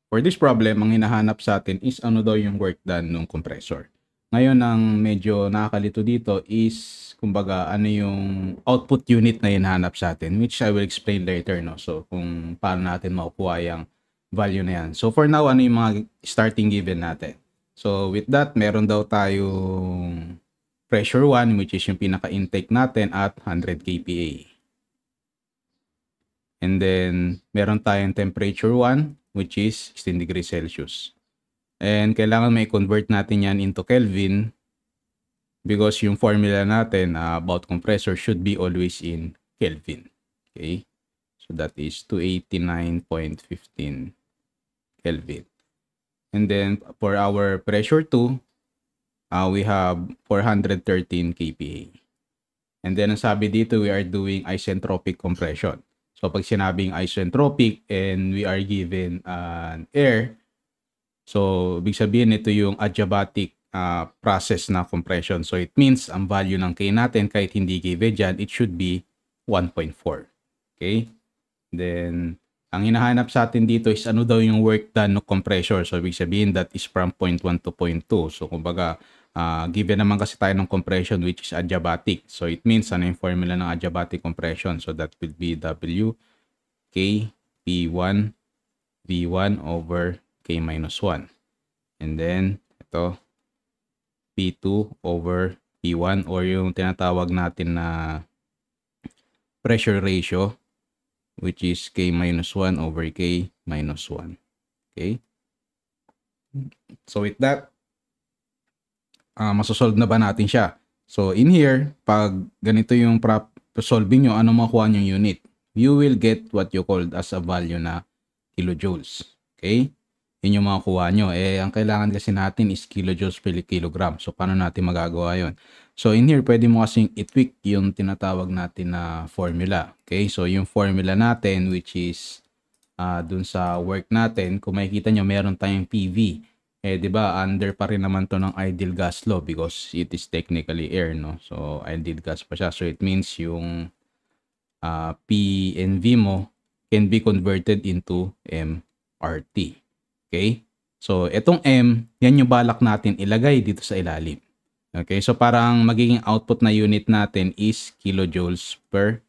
For this problem, ang hinahanap sa atin is ano daw yung work done ng compressor. Ngayon, ang medyo nakakalito dito is, kumbaga, ano yung output unit na hinahanap sa atin, which I will explain later, no? So, kung paano natin makukuha yung value na yan. So, for now, ano yung mga starting given natin? So, with that, meron daw tayong pressure 1, which is yung pinaka-intake natin at 100 kPa. And then, meron tayong temperature 1, which is 16 degrees Celsius. And kailangan may convert natin yan into Kelvin because yung formula natin about compressor should be always in Kelvin. Okay? So that is 289.15 Kelvin. And then for our pressure 2, we have 413 kPa. And then ang sabi dito, we are doing isentropic compression. So pag sinabing isentropic and we are given an air, so ibig sabihin ito yung adiabatic process na compression. So it means ang value ng K natin kahit hindi given dyan, it should be 1.4. Okay? Then ang hinahanap sa atin dito is ano daw yung work done ng compressor. So ibig sabihin that is from 0.1 to 0.2. So kumbaga given naman kasi tayo ng compression which is adiabatic. So it means ano yung formula ng adiabatic compression. So that will be W K P1 V1 over K minus 1. And then ito P2 over P1 or yung tinatawag natin na pressure ratio which is K minus 1 over K minus 1. Okay? So with that, masosolve na ba natin siya? So in here, pag ganito yung solving nyo, ano makuha yung unit? You will get what you called as a value na kilojoules. Okay? Yun yung makukuha nyo. Ang kailangan kasi natin is kilojoules per kilogram. So paano natin magagawa yun? So in here, pwede mo kasing i-tweak yung tinatawag natin na formula. Okay? So yung formula natin, which is dun sa work natin, kung makikita nyo, meron tayong PV. Di ba, under pa rin naman to ng ideal gas law because it is technically air, no? So, ideal gas pa siya. So, it means yung P and V mo can be converted into MRT. Okay? So, itong M, yan yung balak natin ilagay dito sa ilalim. Okay? So, parang magiging output na unit natin is kilojoules per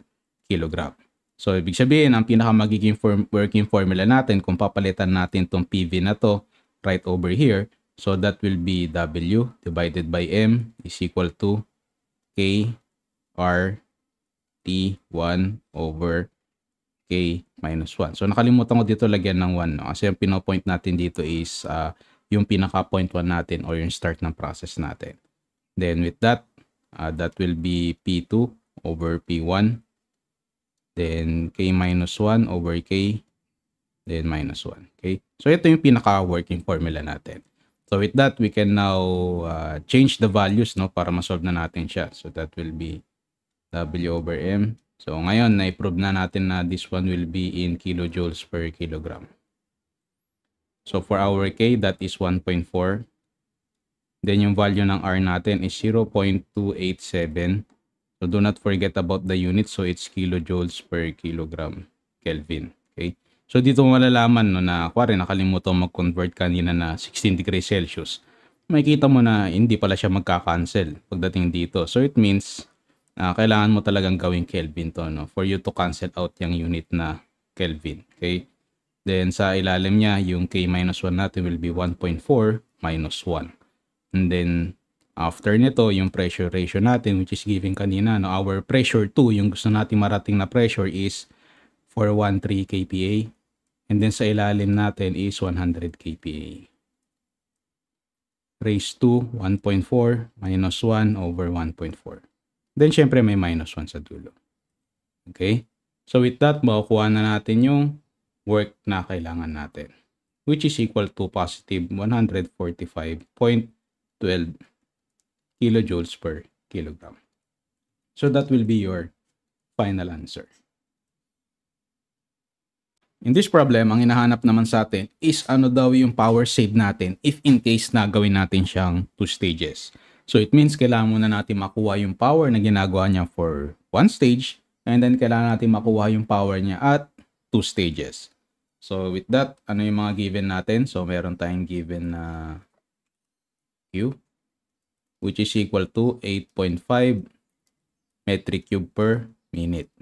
kilogram. So, ibig sabihin, ang pinaka magiging working formula natin, kung papalitan natin itong PV na to, right over here, so that will be W divided by M is equal to K R T1 over K minus 1. So nakalimutan ko dito lagyan ng 1, no? Kasi yung pinopoint natin dito is yung pinaka point 1 natin or yung start ng process natin. Then with that, that will be P2 over P1, then K minus 1 over K, then minus 1. Okay? So, ito yung pinaka-working formula natin. So, with that, we can now change the values, no, para ma-solve na natin siya. So, that will be W over M. So, ngayon, na-prove na natin na this one will be in kilojoules per kilogram. So, for our K, that is 1.4. Then, yung value ng R natin is 0.287. So, do not forget about the unit. So, it's kilojoules per kilogram Kelvin. Okay? So, dito malalaman, no, na kuwari nakalimutan mag-convert kanina na 16 degrees Celsius. Makikita mo na hindi pala siya magka-cancel pagdating dito. So, it means kailangan mo talagang gawing Kelvin to, no, for you to cancel out yung unit na Kelvin. Okay? Then, sa ilalim niya, yung K minus 1 natin will be 1.4 minus 1. And then, after nito, yung pressure ratio natin, which is given kanina, no, our pressure 2, yung gusto natin marating na pressure is 413 kPa. And then sa ilalim natin is 100 kPa. Raised to 1.4 minus 1 over 1.4. Then syempre may minus 1 sa dulo. Okay? So with that, makukuha na natin yung work na kailangan natin, which is equal to positive 145.12 kilojoules per kilogram. So that will be your final answer. In this problem, ang hinahanap naman sa atin is ano daw yung power save natin if in case na gawin natin siyang 2 stages. So it means kailangan muna natin makuha yung power na ginagawa niya for 1 stage and then kailangan natin makuha yung power niya at 2 stages. So with that, ano yung mga given natin? So meron tayong given na Q, which is equal to 8.5 metric cube per minute.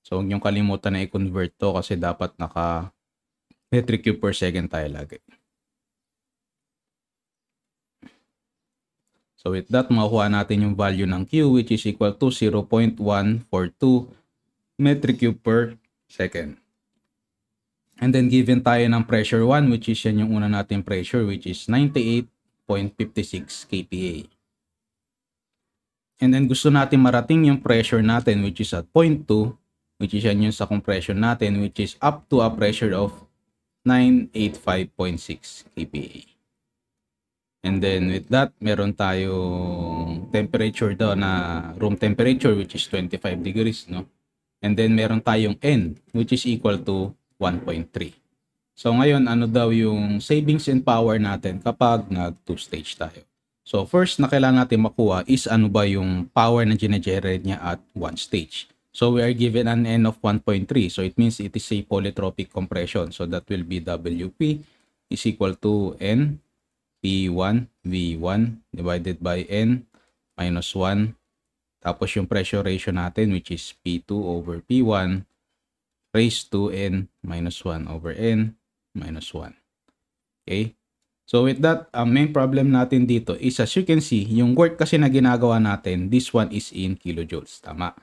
So huwag niyong kalimutan na i-convert to kasi dapat naka metric cube per second tayo lagi. So with that, makukuha natin yung value ng Q, which is equal to 0.142 metric cube per second. And then given tayo ng pressure 1, which is yan yung una natin pressure, which is 98.56 kPa. And then gusto natin marating yung pressure natin, which is at 0.2, which is yan yung sa compression natin, which is up to a pressure of 985.6 kPa. And then with that, meron tayong temperature daw na room temperature, which is 25 degrees, no? And then meron tayong N, which is equal to 1.3. So ngayon, ano daw yung savings in power natin kapag nag two-stage tayo? So first na kailangan natin makuha is ano ba yung power na gine-generate niya at one stage. So we are given an N of 1.3. So it means it is a polytropic compression. So that will be WP is equal to N P1 V1 divided by N minus 1. Tapos yung pressure ratio natin, which is P2 over P1 raised to N minus 1 over N minus 1. Okay? So with that, ang main problem natin dito is, as you can see, yung work kasi na ginagawa natin, this one is in kilojoules. Tama.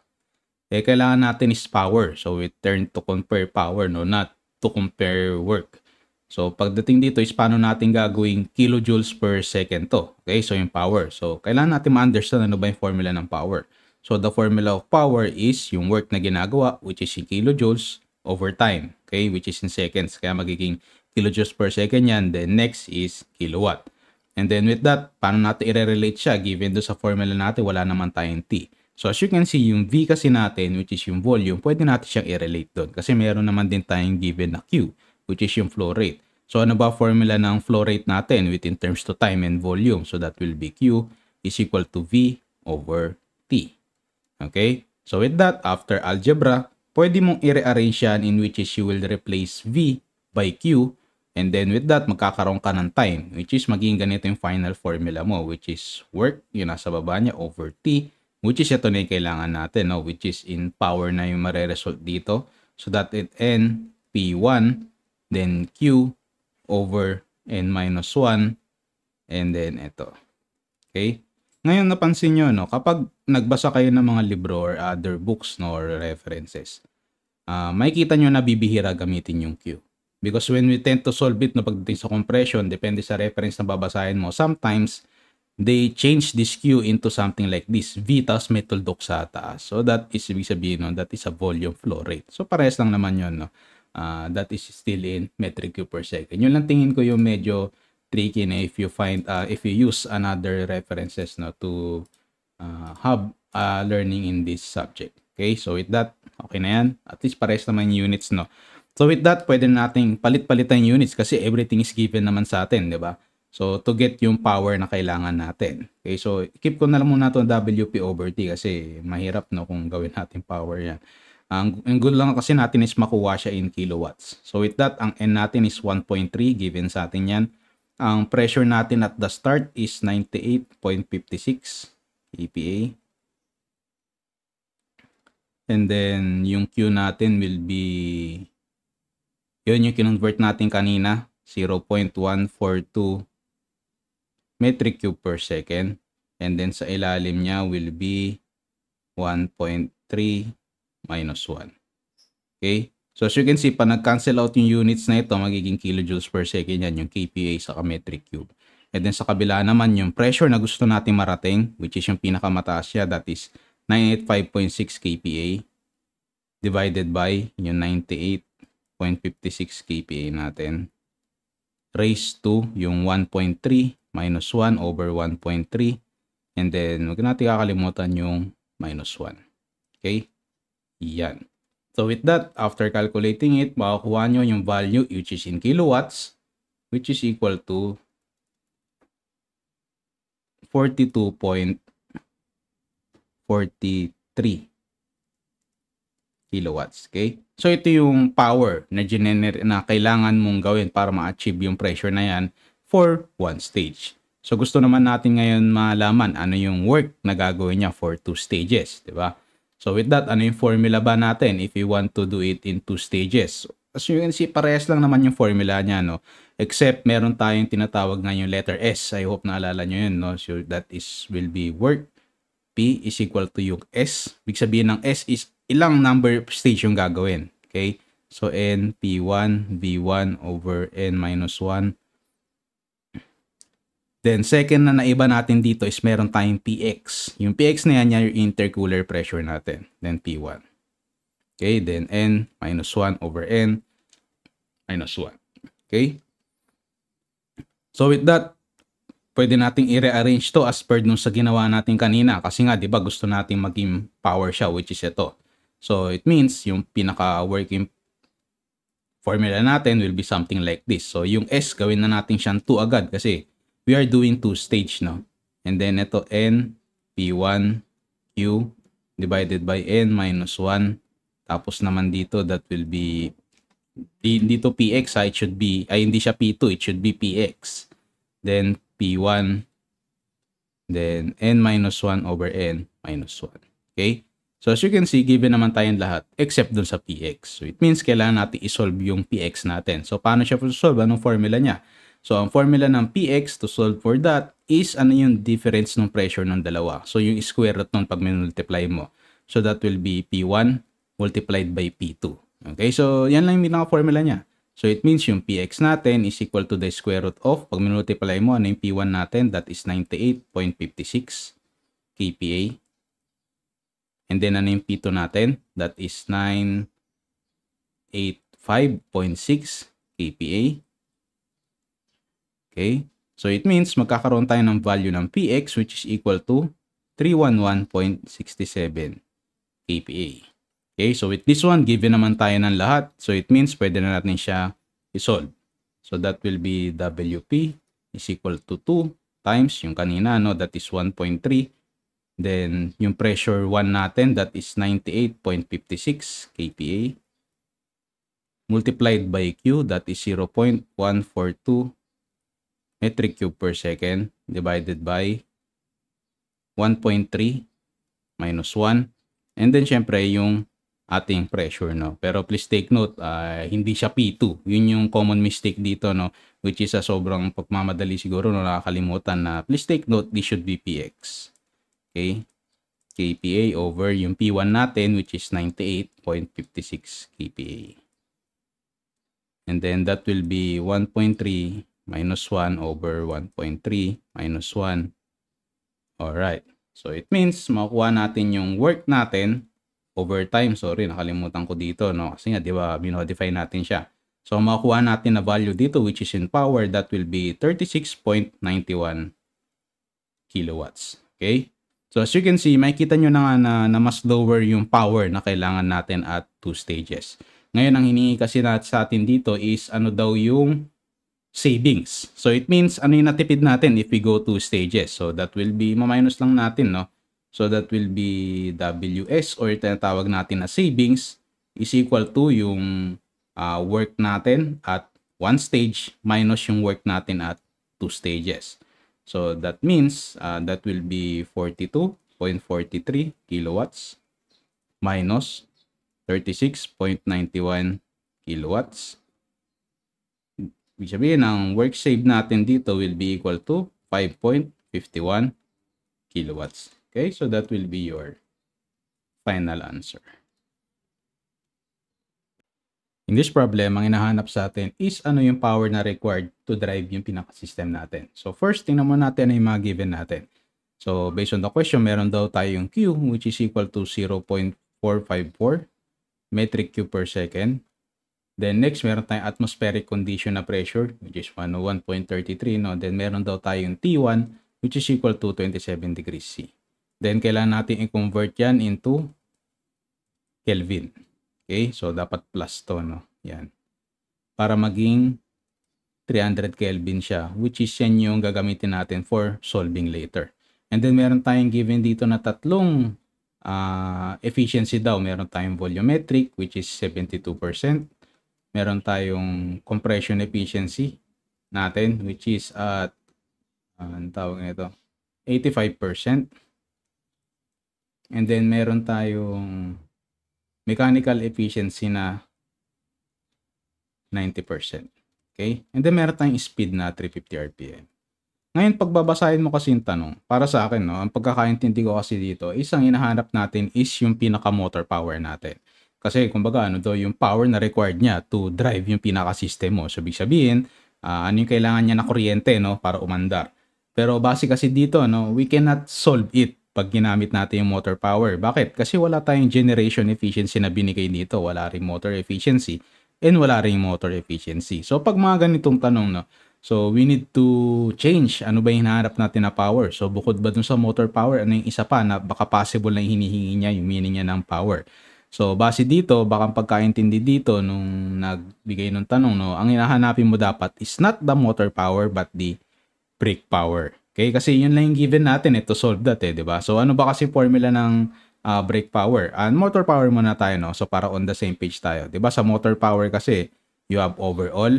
Kailangan natin is power. So we turn to compare power, no? Not to compare work. So pagdating dito is paano natin gagawing kilojoules per second to. Okay? So yung power. So kailangan natin ma-understand ano ba yung formula ng power. So the formula of power is yung work na ginagawa, which is in kilojoules over time. Okay? Which is in seconds. Kaya magiging kilojoules per second yan. Then next is kilowatt. And then with that, paano natin i-relate siya? Given do sa formula natin, wala naman tayong T. So as you can see, yung V kasi natin, which is yung volume, pwede natin siyang i-relate doon. Kasi meron naman din tayong given na Q, which is yung flow rate. So ano ba formula ng flow rate natin within terms to time and volume? So that will be Q is equal to V over T. Okay? So with that, after algebra, pwede mong i-rearrange yan in which is you will replace V by Q. And then with that, magkakaroon ka ng time, which is magiging ganito yung final formula mo, which is work, yun nasa baba niya, over T, which is ito na yung kailangan natin, no? Which is in power na yung mare-result dito. So that it N P1, then Q over N minus 1, and then ito. Okay? Ngayon, napansin nyo, no? Kapag nagbasa kayo ng mga libro or other books, no, or references, makikita nyo na bibihira gamitin yung Q. Because when we tend to solve it, no, pagdating sa compression, depende sa reference na babasahin mo, sometimes they change this Q into something like this. V tas may tuldok sa taas. So that is, ibig sabihin, no, that is a volume flow rate. So parehas lang naman yun, no? That is still in metric cube per second. Yun lang tingin ko yung medyo tricky na if you find, if you use another references, no, to have learning in this subject. Okay, so with that, okay na yan. At least parehas naman yung units, no? So with that, pwede nating palit-palitan units kasi everything is given naman sa atin, di ba? So to get yung power na kailangan natin. Okay, so keep ko na lang muna itong WP over T kasi mahirap, no, kung gawin natin power yan. Ang goal lang kasi natin is makuha siya in kilowatts. So with that, ang N natin is 1.3 given sa atin yan. Ang pressure natin at the start is 98.56 kPa. And then yung Q natin will be, yun yung kinonvert natin kanina, 0.142 metric cube per second. And then sa ilalim niya will be 1.3 minus 1. Okay? So as you can see, pa nag-cancel out yung units na ito, magiging kilojoules per second yan, yung kPa sa metric cube. And then sa kabila naman, yung pressure na gusto natin marating, which is yung pinakamataas siya, that is 985.6 kPa divided by yung 98.56 kPa natin raised to yung 1.3 minus 1 over 1.3, and then huwag natin kakalimutan yung minus 1. Okay? Yan. So with that, after calculating it, makakuha nyo yung value which is in kilowatts, which is equal to 42.43 kilowatts. Okay? So ito yung power na na kailangan mong gawin para ma-achieve yung pressure na yan for one stage. So gusto naman natin ngayon malaman ano yung work na gagawin niya for 2 stages, di ba? So with that, ano yung formula ba natin if you want to do it in 2 stages? As you can see, parehas lang naman yung formula niya, no? Except meron tayong tinatawag na yung letter S. I hope naalala nyo yun, no? So that will be work. P is equal to yung S. Ibig sabihin ng S is ilang number of stage yung gagawin. Okay? So N, P1, V1 over N minus 1. Then second na naiba natin dito is meron tayong PX. Yung PX na yan yung intercooler pressure natin. Then P1. Okay? Then N minus 1 over N minus 1. Okay? So with that, pwede nating i-rearrange to as per nung sa ginawa natin kanina. Kasi nga, di ba, gusto nating maging power siya, which is ito. So it means yung pinaka-working formula natin will be something like this. So yung S, gawin na natin siyang 2 agad kasi we are doing 2 stage, no? And then ito N, P1, Q, divided by N minus 1. Tapos naman dito, that will be, dito PX, it should be, hindi siya P2, it should be PX. Then P1, then N minus 1 over N minus 1. Okay? So as you can see, given naman tayong lahat except dun sa PX. So it means kailangan natin isolve yung PX natin. So paano siya solve? Anong formula niya? So ang formula ng PX to solve for that is ano yung difference ng pressure ng dalawa. So yung square root nun pag multiply mo. So that will be P1 multiplied by P2. Okay? So yan lang yung pinaka-formula niya. So it means yung PX natin is equal to the square root of, pag multiply mo, ano yung P1 natin? That is 98.56 kPa. And then ano yung P2 natin? That is 985.6 kPa. Okay? So it means magkakaroon tayo ng value ng Px which is equal to 311.67 kPa. Okay? So with this one, given naman tayo ng lahat. So it means pwede na natin siya isolve. So that will be Wp is equal to 2 times yung kanina, no? That is 1.3. Then yung pressure 1 natin, that is 98.56 kPa. Multiplied by Q, that is 0.142 metric cube per second divided by 1.3 minus 1. And then syempre yung ating pressure, no? Pero please take note, hindi siya P2. Yun yung common mistake dito, no? Which is sobrang pagmamadali siguro, no? Nakakalimutan na please take note, this should be Px. Okay? kPa over yung P1 natin which is 98.56 kPa. And then that will be 1.3 minus 1 over 1.3 minus 1. Alright. So it means makuha natin yung work natin over time. Sorry, nakalimutan ko dito, no? Kasi nga, di ba, binodify natin siya. So makuha natin na value dito which is in power, that will be 36.91 kilowatts. Okay? So as you can see, makikita nyo na nga na mas lower yung power na kailangan natin at 2 stages. Ngayon, ang hiningi kasi sa atin dito is ano daw yung savings. So it means ano yung natipid natin if we go 2 stages. So that will be, ma-minus lang natin, no? So that will be WS or tinatawag natin na savings is equal to yung work natin at 1 stage minus yung work natin at 2 stages. So that means that will be 42.43 kilowatts minus 36.91 kilowatts. Ibig sabihin, ang work saved natin dito will be equal to 5.51 kilowatts. Okay, so that will be your final answer. In this problem, ang hinahanap sa atin is ano yung power na required to drive yung pinaka-system natin. So first, tingnan mo natin ano yung mga given natin. So based on the question, meron daw tayong Q which is equal to 0.454 metric cube per second. Then next, meron tayong atmospheric condition na pressure which is 101.33, no? Then meron daw tayong T1 which is equal to 27 degrees C. Then kailangan natin i-convert yan into Kelvin. Okay? So dapat plus to, no? Yan. Para maging 300 Kelvin siya, which is yan yung gagamitin natin for solving later. And then meron tayong given dito na tatlong efficiency daw, meron tayong volumetric which is 72%. Meron tayong compression efficiency natin which is at ang tawag nito 85%. And then meron tayong mechanical efficiency na 90%. Okay? And then meron tayong speed na 350 RPM. Ngayon, pagbabasahin mo kasi yung tanong, para sa akin, no, ang pagkakaintindi ko kasi dito, isang hinahanap natin is yung pinaka-motor power natin. Kasi, kumbaga, ano daw yung power na required niya to drive yung pinaka-system mo. So, ibig sabihin, ano yung kailangan niya na kuryente, no, para umandar. Pero, base kasi dito, no, we cannot solve it pag ginamit natin yung motor power. Bakit? Kasi wala tayong generation efficiency na binigay dito. Wala ring motor efficiency and wala ring motor efficiency. So, pag mga ganitong tanong, no, so, we need to change. Ano ba yung hinahanap natin na power? So, bukod ba dun sa motor power, ano yung isa pa na baka possible na hinihingi niya, yung meaning niya ng power? So, base dito, baka ang pagkaintindi dito nung nagbigay ng tanong, no, ang hinahanapin mo dapat is not the motor power but the brake power. Okay? Kasi yun lang yung given natin to solve that di ba? So, ano ba kasi formula ng brake power? Motor power muna tayo, no? So, para on the same page tayo. Di ba? Sa motor power kasi, you have overall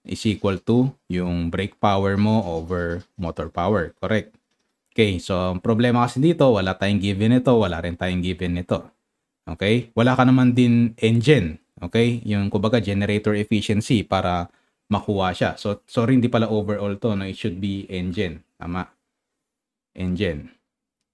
is equal to yung brake power mo over motor power. Correct? Okay, so ang problema kasi dito, wala tayong given nito, wala rin tayong given nito. Okay? Wala ka naman din engine. Okay? Yung kumbaga generator efficiency para makuha siya. So sorry, hindi pala overall to. No? It should be engine. Tama. Engine.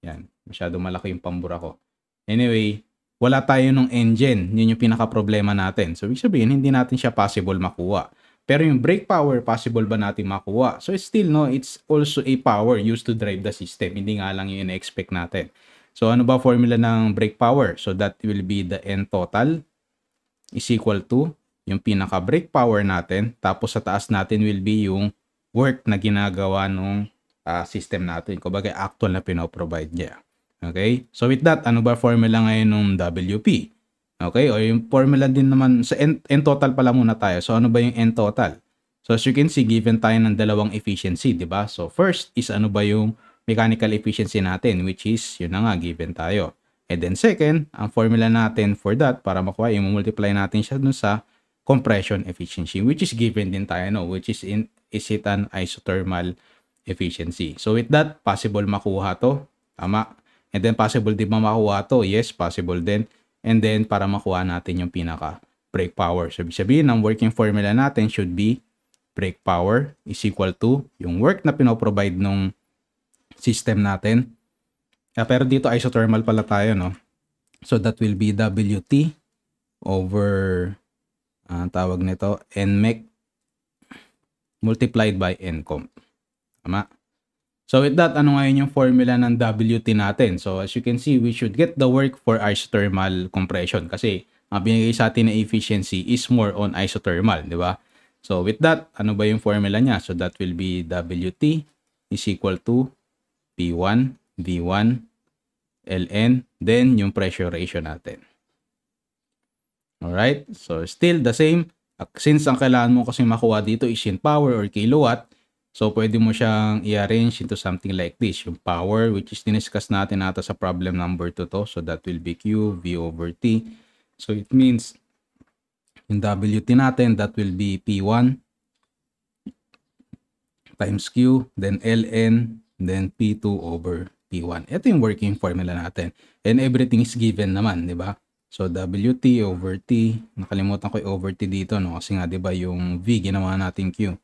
Yan. Masyado malaki yung pambura ko. Anyway, wala tayo nung engine. Yun yung pinaka-problema natin. So ibig sabihin, hindi natin siya possible makuha. Pero yung brake power, possible ba natin makuha? So still, no, it's also a power used to drive the system. Hindi nga lang yung ina-expect natin. So ano ba formula ng brake power? So that will be the N total is equal to yung pinaka-brake power natin. Tapos sa taas natin will be yung work na ginagawa ng system natin. Kumbaga actual na pinoprovide niya. Okay? So with that, ano ba formula ngayon ng WP? Okay, o yung formula din naman, sa N total pala muna tayo. So ano ba yung N total? So as you can see, given tayo ng dalawang efficiency, di ba? So first is ano ba yung mechanical efficiency natin, which is yun na nga, given tayo. And then second, ang formula natin for that, para makuha, i-multiply natin siya dun sa compression efficiency, which is given din tayo, no? Which is it an isothermal efficiency. So with that, possible makuha to. Tama. And then possible din ba makuha to? Yes, possible din. And then, para makuha natin yung pinaka brake power. So, ibig sabihin, ang working formula natin should be brake power is equal to yung work na pinoprovide nung system natin. Pero dito, isothermal pala tayo, no? So, that will be WT over, tawag nito, Nmech multiplied by Ncomp. Tama? So with that, ano ngayon yung formula ng WT natin? So as you can see, we should get the work for isothermal compression kasi ang binigay sa atin na efficiency is more on isothermal, di ba? So with that, ano ba yung formula niya? So that will be WT is equal to P1, V1, Ln, then yung pressure ratio natin. Alright? So still the same. Since ang kailangan mo kasi makuha dito is in power or kilowatt, so, pwede mo siyang i-arrange into something like this. Yung power, which is diniscuss natin ata sa problem number 2 to. So, that will be Q, V over T. So, it means, yung WT natin, that will be P1 times Q, then Ln, then P2 over P1. Ito yung working formula natin. And everything is given naman, di ba? So, WT over T. Nakalimutan ko yung over T dito, no? Kasi nga, di ba, yung V, ginawa natin Q.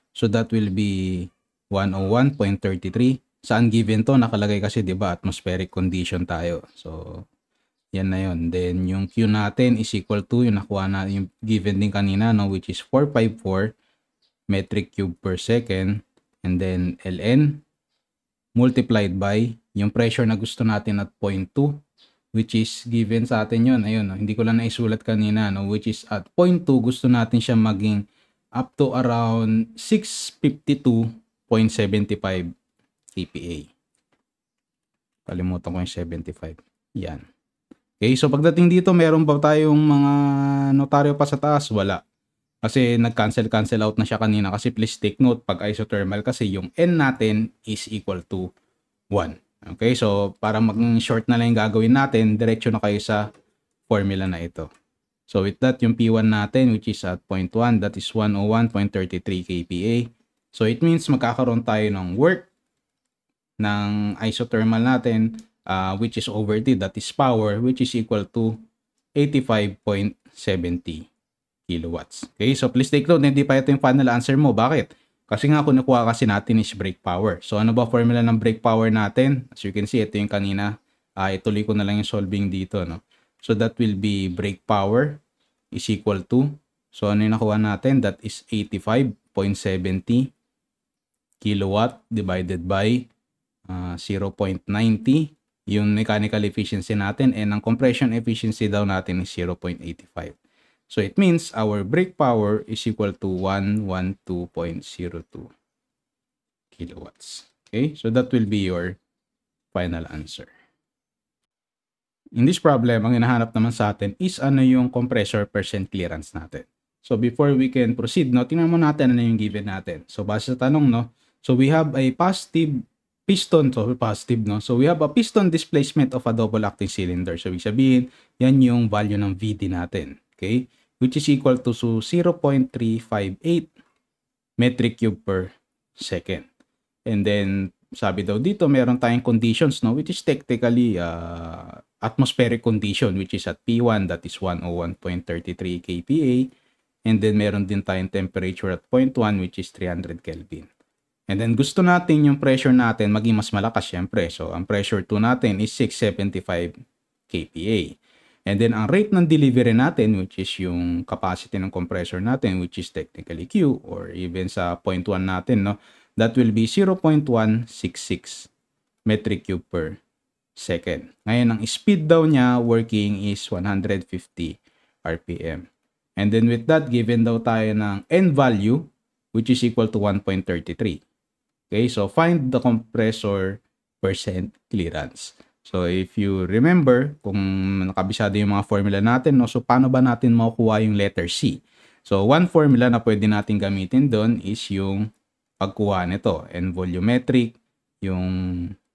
So that will be 101.33. Saan given to? Nakalagay kasi 'di ba atmospheric condition tayo. So yan na yun. Then yung Q natin is equal to yung nakuha na yung given din kanina, no, which is 454 metric cube per second, and then Ln multiplied by yung pressure na gusto natin at 0.2, which is given sa atin yun. Ayun, no? Hindi ko lang naisulat kanina, no, which is at 0.2 gusto natin siya maging up to around 652.75 kPa. Kalimutan ko yung 75. Yan. Okay, so pagdating dito, meron ba tayong mga notaryo pa sa taas? Wala. Kasi nag-cancel out na siya kanina. Kasi please take note, pag isothermal kasi yung N natin is equal to 1. Okay, so para mag-short na lang yung gagawin natin, diretso na kayo sa formula na ito. So with that, yung P1 natin, which is at 0.1, that is 101.33 kPa. So it means magkakaroon tayo ng work ng isothermal natin, which is over T, that is power, which is equal to 85.70 kilowatts. Okay, so please take note, hindi pa ito yung final answer mo. Bakit? Kasi nga kunukuha kasi natin is brake power. So ano ba formula ng brake power natin? As you can see, ito yung kanina. Ituloy ko na lang yung solving dito, no? So that will be brake power is equal to, so ano yung nakuha natin? That is 85.70 kilowatt divided by 0.90 yung mechanical efficiency natin, and ang compression efficiency daw natin is 0.85. So it means our brake power is equal to 112.02 kilowatts. Okay, so that will be your final answer. In this problem, ang hinahanap naman sa atin is ano yung compressor percent clearance natin. So before we can proceed, no, tingnan mo natin ano yung given natin. So base sa tanong, no, so we have a positive piston, so positive, no. So we have a piston displacement of a double acting cylinder. So ibig sabihin, yan yung value ng VD natin, okay? Which is equal to 0.358 metric cube per second. And then sabi daw dito, meron tayong conditions, no, which is technically atmospheric condition, which is at P1, that is 101.33 kPa. And then meron din tayong temperature at 0.1, which is 300 Kelvin. And then gusto natin yung pressure natin maging mas malakas, syempre. So ang pressure 2 natin is 675 kPa. And then ang rate ng delivery natin, which is yung capacity ng compressor natin, which is technically Q, or even sa 0.1 natin, no, that will be 0.166 metric cube per second. Ngayon, ang speed daw niya working is 150 RPM. And then with that, given daw tayo ng N value, which is equal to 1.33. Okay, so find the compressor percent clearance. So if you remember, kung nakabisado yung mga formula natin, no, so paano ba natin makukuha yung letter C? So one formula na pwede natin gamitin doon is yung pagkuha nito, N volumetric, yung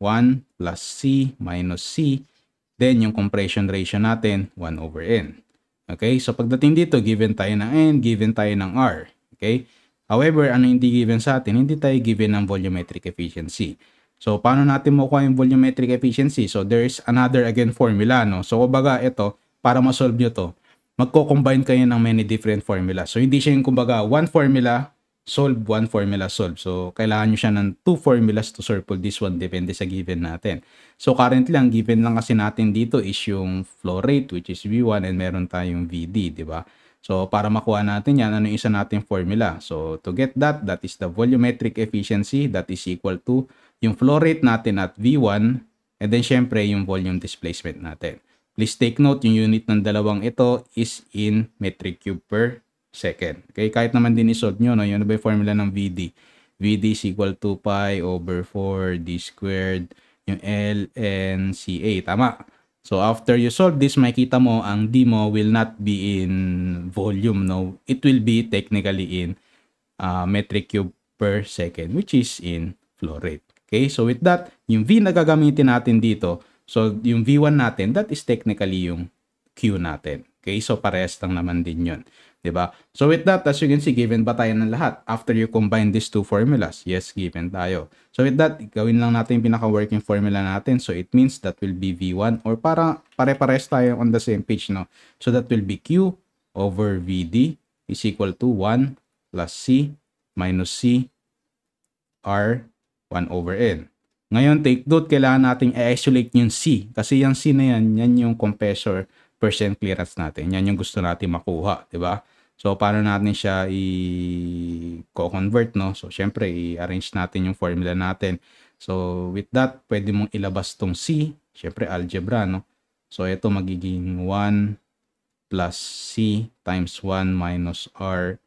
1 plus C minus C, then yung compression ratio natin, 1 over N. Okay, so pagdating dito, given tayo ng N, given tayo ng R. Okay, however, ano hindi given sa atin? Hindi tayo given ng volumetric efficiency. So, paano natin makuha yung volumetric efficiency? So, there is another again formula, no? So, kumbaga, ito, para ma-solve nyo to, magko-combine kayo ng many different formulas. So, hindi siya yung, kumbaga, one formula, solve, one formula, solve. So, kailangan nyo siya ng two formulas to solve this one, depende sa given natin. So, currently, ang given lang kasi natin dito is yung flow rate, which is V1, and meron tayong VD, di ba? So, para makuha natin yan, ano yung isa nating formula? So, to get that, that is the volumetric efficiency, that is equal to yung flow rate natin at V1, and then, syempre, yung volume displacement natin. Please take note, yung unit ng dalawang ito is in metric cube per second. Okay, kahit naman din isolve nyo, no? Yun na ba yung formula ng VD? VD is equal to pi over 4 d squared, yung L, N, CA. Tama. So, after you solve this, makita mo, ang D mo will not be in volume, no? It will be technically in metric cube per second, which is in flow rate. Okay, so with that, yung V na gagamitin natin dito, so yung V1 natin, that is technically yung Q natin. Okay, so parehas lang naman din yun. Diba? So with that, as you can see, given ba tayo ng lahat? After you combine these two formulas, yes, given tayo. So with that, gawin lang natin yung pinaka-working formula natin. So it means that will be V1, or para pare-pares tayo on the same page, no? So that will be Q over VD is equal to 1 plus C minus C R 1 over N. Ngayon, take note, kailangan nating i-isolate yung C. Kasi yung C na yan, yan yung compressor percent clearance natin. Yan yung gusto natin makuha, di ba? So, paano natin siya i-convert, no? So, syempre, i-arrange natin yung formula natin. So, with that, pwede mong ilabas tong C. Syempre, algebra, no? So, ito magiging 1 plus C times 1 minus R.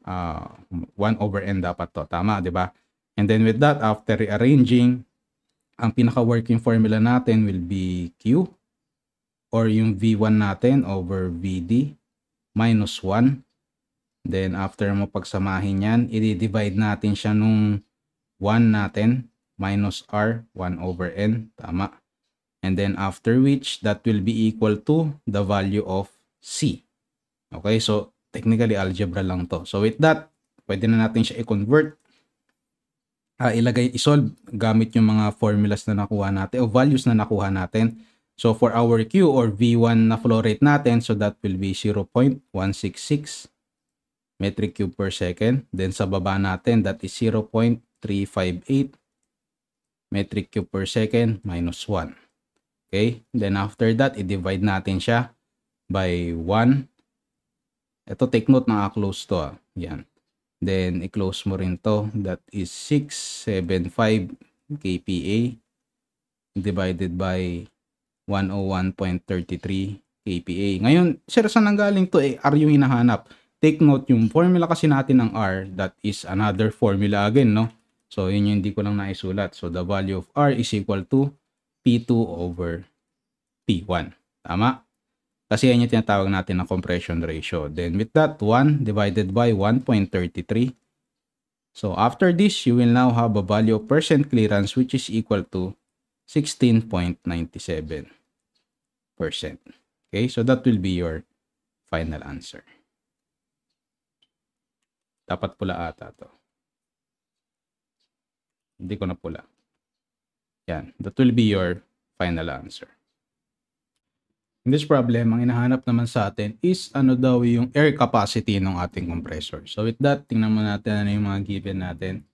1 over N dapat to. Tama, di ba? And then with that, after rearranging, ang pinaka-working formula natin will be Q, or yung V1 natin over VD minus 1. Then after mo pagsamahin yan, i-divide natin siya nung 1 natin. minus R 1 over N. Tama. And then after which, that will be equal to the value of C. Okay, so technically algebra lang to. So with that, pwede na natin siya i-convert. I-solve gamit yung mga formulas na nakuha natin o values na nakuha natin. So for our Q or V1 na flow rate natin, so that will be 0.166 metric cube per second. Then sa baba natin, that is 0.358 metric cube per second minus 1. Okay, then after that, i-divide natin siya by 1. Ito, take note, naka-close to. Yan. Then, i-close mo rin to. That is 675 kPa divided by 101.33 kPa. Ngayon, sir, saan nanggaling to? R yung hinahanap. Take note, yung formula kasi natin ng R, that is another formula again, no? So, yun yung hindi ko lang naisulat. So, the value of R is equal to P2 over P1. Tama? Kasi yan yung tinatawag natin na compression ratio. Then with that, 1 divided by 1.33. So after this, you will now have a value of percent clearance which is equal to 16.97%. Okay, so that will be your final answer. Dapat pula ata to. Hindi ko na pula. Yan, that will be your final answer. In this problem, ang hinahanap naman sa atin is ano daw yung air capacity ng ating compressor. So with that, tingnan mo natin ano yung mga given natin.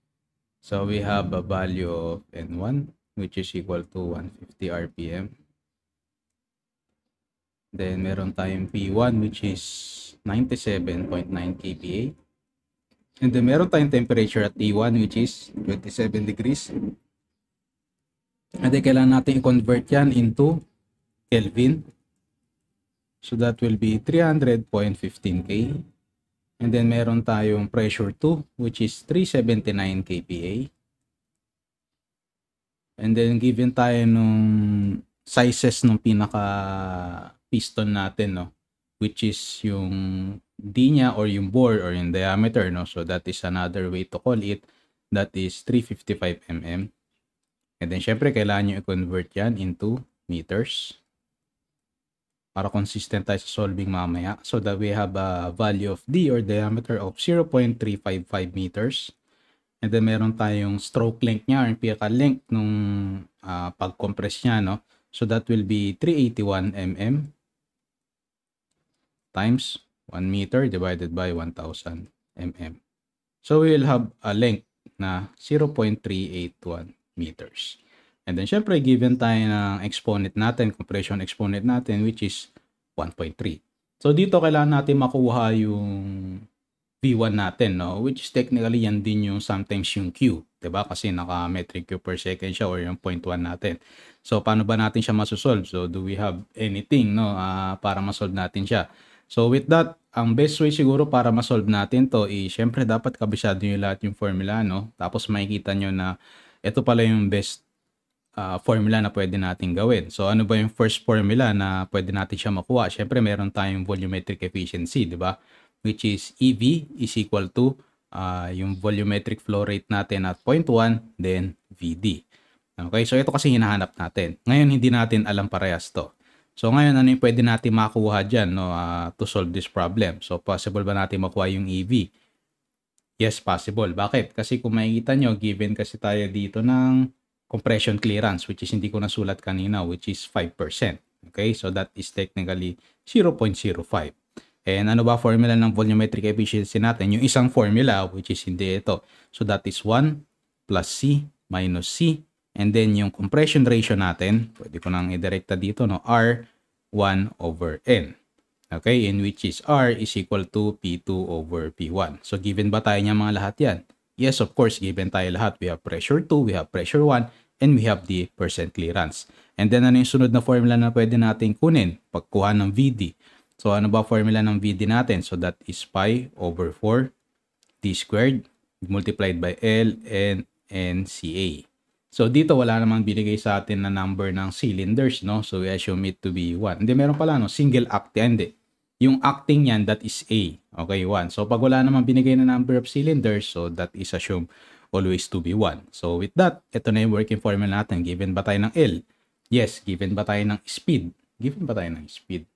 So we have a value of N1 which is equal to 150 RPM. Then meron tayong P1 which is 97.9 kPa. And then meron tayong temperature at T1 which is 27 degrees. And then kailangan natin i-convert yan into Kelvin. So that will be 300.15 K. And then meron tayong pressure 2 which is 379 kPa. And then given tayo nung sizes ng pinaka piston natin, no, which is yung D niya or yung bore or yung diameter, no. So that is another way to call it. That is 355 mm. And then syempre kailangan nyo i-convert yan into meters para consistent tayo sa solving mamaya. So that we have a value of D or diameter of 0.355 meters. And then meron tayong stroke length niya or yung pinaka-length nung pag-compress niya, no? So that will be 381 mm times 1 meter divided by 1000 mm. So we will have a length na 0.381 meters. And then syempre given tayo ng exponent natin, compression exponent natin which is 1.3. So dito kailangan natin makuha yung V1 natin, no, which is technically yan din yung sometimes yung Q, 'di ba? Kasi naka metric cube per second siya or yung 0.1 natin. So paano ba natin siya masosolve? So do we have anything, no, para masolve natin siya? So with that, ang best way siguro para masolve natin to is syempre dapat kabisado niyo lahat yung formula, no? Tapos makikita niyo na ito pala yung best formula na pwede natin gawin. So ano ba yung first formula na pwede natin siya makuha? Syempre meron tayong volumetric efficiency, di ba? Which is EV is equal to yung volumetric flow rate natin at 0.1, then VD. Okay, so ito kasi hinahanap natin. Ngayon hindi natin alam parehas to. So ngayon ano yung pwede natin makuha dyan, no, to solve this problem? So possible ba natin makuha yung EV? Yes, possible. Bakit? Kasi kung makikita nyo, given kasi tayo dito ng compression clearance which is hindi ko nasulat kanina which is 5%. Okay, so that is technically 0.05. And ano ba formula ng volumetric efficiency natin? Yung isang formula which is hindi ito. So that is 1 plus C minus C. And then yung compression ratio natin, pwede ko nang i-directa dito, no, R 1 over N. Okay, in which is R is equal to P2 over P1. So given ba tayo niya mga lahat yan? Yes, of course, given tayo lahat. We have pressure 2, we have pressure 1, and we have the percent clearance. And then ano yung sunod na formula na pwede natin kunin? Pagkuha ng VD. So ano ba formula ng VD natin? So that is pi over 4 D squared multiplied by L and NCA. So dito wala namang binigay sa atin na number ng cylinders, no? So we assume it to be 1. Hindi, meron pala, no? Single acting, hindi. Yung acting yan, that is A. Okay, 1. So pag wala namang binigay na number of cylinders, so that is assume always to be 1. So with that, ito na yung working formula natin. Given ba tayo ng L? Yes. Given ba tayo ng speed? Given ba tayo ng speed?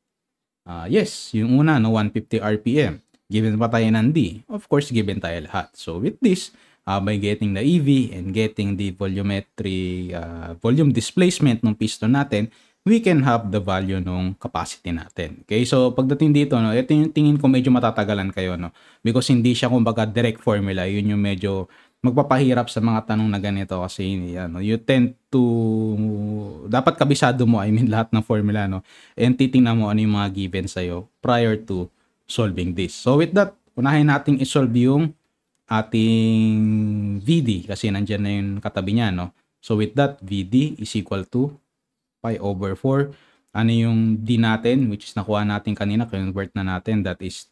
Yes, yung una, no, 150 RPM. Given ba tayo ng D? Of course, given tayo lahat. So with this, by getting the EV and getting the volumetry, volume displacement ng piston natin, we can have the value ng capacity natin. Okay, so pagdating dito, no, ito yung tingin ko medyo matatagalan kayo, no, because hindi siya kumbaga direct formula. Yun yung medyo magpapahirap sa mga tanong na ganito kasi you tend to dapat kabisado mo, I mean lahat ng formula, no, and titingnan mo ano yung mga given sa'yo prior to solving this. So with that, unahin nating isolve yung ating VD kasi nandyan na yung katabi niya, no. So with that, VD is equal to pi over 4. Ano yung D natin, which is nakuha natin kanina, convert na natin, that is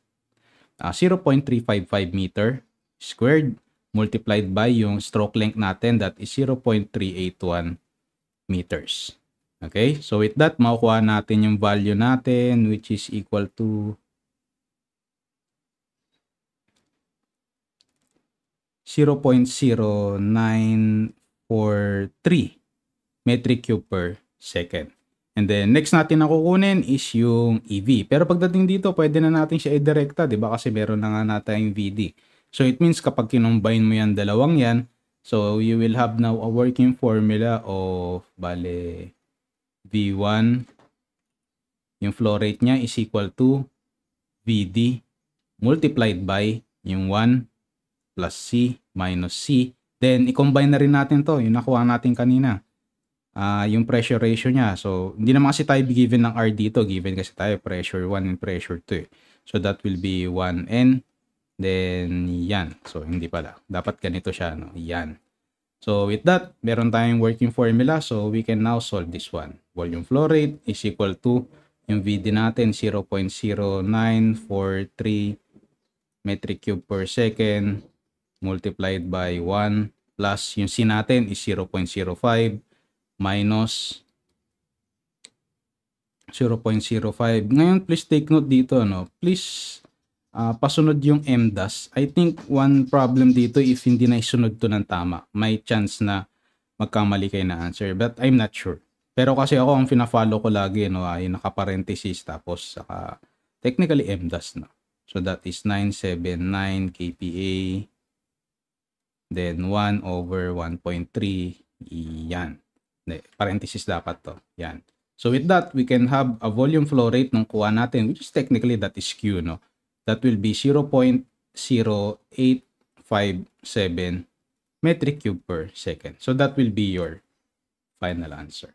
0.355 meter squared multiplied by yung stroke length natin, that is 0.381 meters. Okay, so with that, makukuha natin yung value natin, which is equal to 0.0943 metric cube per second. And then, next natin na kukunin is yung EV. Pero pagdating dito, pwede na natin siya i-direkta, di ba? Kasi meron na nga natin yung VD. So, it means kapag kinumbine mo yan, dalawang yan, so you will have now a working formula of, bale, V1, yung flow rate niya is equal to VD multiplied by yung 1 plus C minus C. Then, i-combine na rin natin to, yung nakuha natin kanina. Yung pressure ratio niya. So, hindi naman kasi tayo given ng R dito. Given kasi tayo pressure 1 and pressure 2. So, that will be 1N. Then, yan. So, hindi pala. Dapat ganito siya, no? Yan. So, with that, meron tayong working formula. So, we can now solve this one. Volume flow rate is equal to yung VD natin, 0.0943 metric cube per second multiplied by 1 plus yung C natin is 0.05 minus 0.05. Ngayon, please take note dito, no? Please pasunod yung MDAS. I think one problem dito if hindi na isunod to ng tama, may chance na magkamali kayo na answer. But I'm not sure. Pero kasi ako ang fina-follow ko lagi, no, ay naka-parenthesis tapos saka technically MDAS, no. So that is 979 kPa then 1 over 1.3 yan. Parenthesis dapat to. Yan. So with that, we can have a volume flow rate ng kuha natin, which is technically that is Q, no? That will be 0.0857 metric cube per second. So that will be your final answer.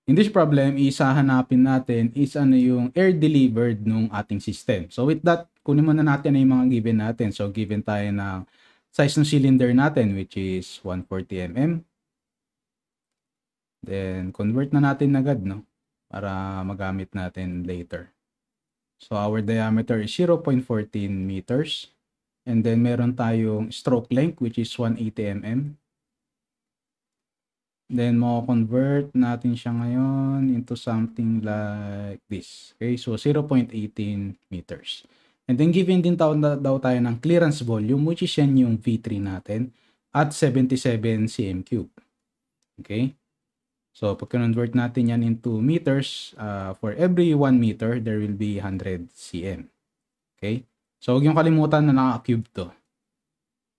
In this problem, isahanapin natin is ano yung air delivered nung ating system. So with that, kunin muna natin yung mga given natin. So given tayo ng size ng cylinder natin, which is 140 mm. Then convert na natin agad, no? Para magamit natin later. So our diameter is 0.14 meters. And then meron tayong stroke length, which is 180 mm. Then, convert natin siya ngayon into something like this. Okay, so 0.18 meters. And then, given din daw tayo ng clearance volume, which is yan yung V3 natin, at 77 cm3. Okay? So, pag convert natin yan into meters, for every 1 meter, there will be 100 cm. Okay? So, huwag yung kalimutan na naka-cube to.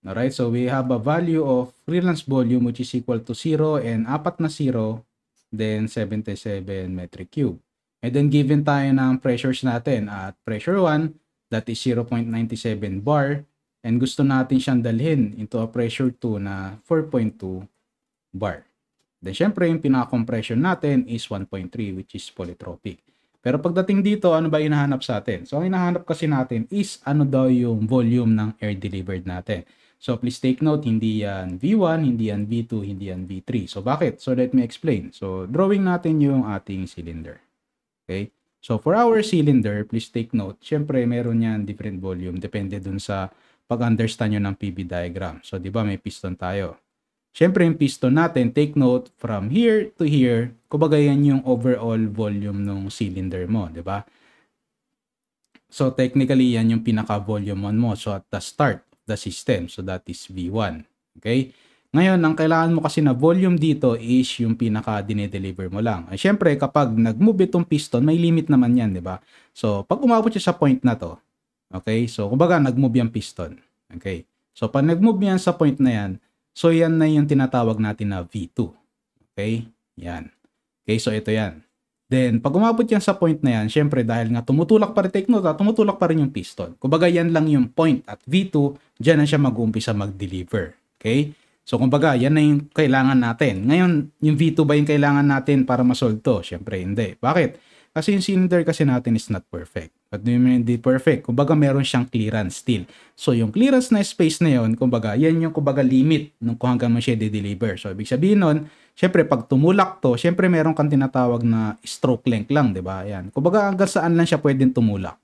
Alright, so we have a value of clearance volume which is equal to 0 and 4 na 0, then 77 metric cube. And then given tayo ng pressures natin at pressure 1, that is 0.97 bar, and gusto natin siyang dalhin into a pressure 2 na 4.2 bar. Then syempre yung pinaka-compression natin is 1.3 which is polytropic. Pero pagdating dito, ano ba hinahanap sa atin? So ang hinahanap kasi natin is ano daw yung volume ng air delivered natin. So, please take note, hindi yan V1, hindi yan V2, hindi yan V3. So, bakit? So, let me explain. So, drawing natin yung ating cylinder. Okay? So, for our cylinder, please take note, syempre, meron yan different volume. Depende dun sa pag-understand nyo ng PV diagram. So, di ba, may piston tayo. Syempre, yung piston natin, take note, from here to here, kumbaga yan yung overall volume ng cylinder mo, di ba? So technically, yan yung pinaka-volume 1 mo. So at the start of the system. So that is V1. Okay? Ngayon, ang kailangan mo kasi na volume dito is yung pinaka-dinedeliver mo lang. Ay, syempre, kapag nag-move itong piston, may limit naman yan, di ba? So, pag umabot siya sa point na to, okay? So, kumbaga, nag-move yung piston. Okay? So, pag nag-move yan sa point na yan, so yan na yung tinatawag natin na V2. Okay? Yan. Okay, so ito yan. Then, pag umabot yan sa point na yan, syempre, dahil nga tumutulak pa rin, take note, tumutulak pa rin yung piston. Kumbaga, yan lang yung point at V2, dyan na siya mag-uumpisa mag-deliver. Okay? So, kumbaga, yan na yung kailangan natin. Ngayon, yung V2 ba yung kailangan natin para masolve to? Siyempre, hindi. Bakit? Kasi yung cylinder kasi natin is not perfect. But hindi perfect. Kumbaga, meron siyang clearance still. So, yung clearance na space na yun, kumbaga, yan yung kumbaga limit nung kung hanggang mo siya de-deliver. So, ibig sabihin nun, siyempre, pag tumulak to, siyempre, meron kang tinatawag na stroke length lang, di ba? Yan. Kumbaga, hanggang saan lang siya pwedeng tumulak.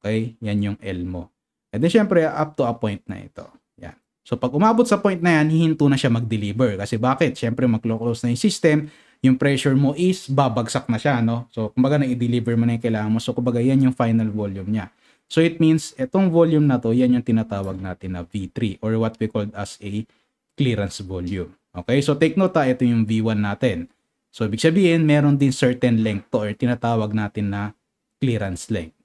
Okay? Yan yung L mo. And then, siyempre, up to a point na ito. Yan. So, pag umabot sa point na yan, hihinto na siya mag-deliver. Kasi bakit? Siyempre, mag-close na yung system, yung pressure mo is babagsak na siya, no? So, kumbaga, na-i-deliver mo na yung kailangan mo. So, kumbaga, yan yung final volume niya. So, it means, itong volume na to, yan yung tinatawag natin na V3 or what we call as a clearance volume. Okay? So, take note, ito yung V1 natin. So, ibig sabihin, meron din certain length to or tinatawag natin na clearance length.